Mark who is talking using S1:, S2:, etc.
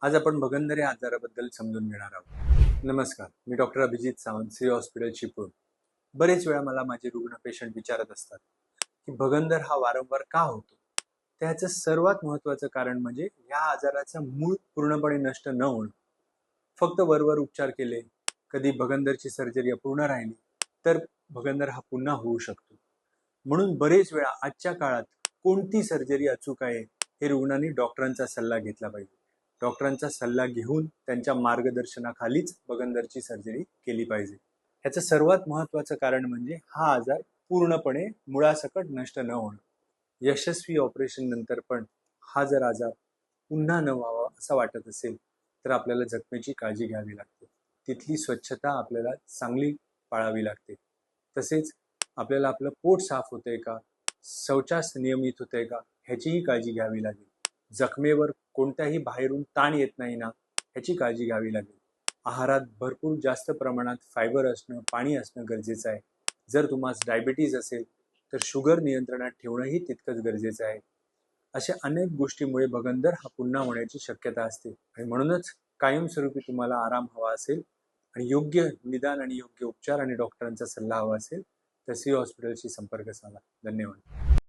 S1: आज आपण भगंदर या आजाराबद्दल समजून घेणार आहोत. नमस्कार, मी डॉक्टर अभिजित सावंत, श्री हॉस्पिटल चिपळूण. बरेच वेळा मला माझे रुग्ण पेशंट विचारत असतात की भगंदर हा वारंवार का होतो. त्याचं सर्वात महत्त्वाचं कारण म्हणजे या आजाराचं मूळ पूर्णपणे नष्ट न होणं. फक्त वरवर उपचार केले, कधी भगंदरची सर्जरी अपूर्ण राहिली तर भगंदर हा पुन्हा होऊ शकतो. म्हणून बरेच वेळा आजच्या काळात कोणती सर्जरी अचूक आहे हे रुग्णांनी डॉक्टरांचा सल्ला घेतला पाहिजे. डॉक्टरांचा सल्ला घेऊन त्यांच्या मार्गदर्शनाखालीच भगंदरची सर्जरी केली पाहिजे. ह्याचं सर्वात महत्त्वाचं कारण म्हणजे हा आजार पूर्णपणे मुळासकट नष्ट न होणं. यशस्वी ऑपरेशन नंतर पण हा जर आजार पुन्हा न व्हावा असं वाटत असेल तर आपल्याला जखमेची काळजी घ्यावी लागते. तिथली स्वच्छता आपल्याला चांगली पाळावी लागते. तसेच आपल्याला आपलं पोट साफ होतंय का, शौचास नियमित होतंय का ह्याचीही काळजी घ्यावी लागेल. जखमेवर कोणत्याही बाहेरून ताण येत नाही ना ह्याची काळजी घ्यावी लागेल. आहारात भरपूर जास्त प्रमाणात फायबर असणं, पाणी असणं गरजेचं आहे. जर तुम्हाला डायबिटीज असेल तर शुगर नियंत्रणात ठेवणंही तितकंच गरजेचं आहे. अशा अनेक गोष्टींमुळे भगंदर हा पुन्हा होण्याची शक्यता असते आणि म्हणूनच कायमस्वरूपी तुम्हाला आराम हवा असेल आणि योग्य निदान आणि योग्य उपचार आणि डॉक्टरांचा सल्ला हवा असेल तर सी हॉस्पिटलशी संपर्क साधा. धन्यवाद.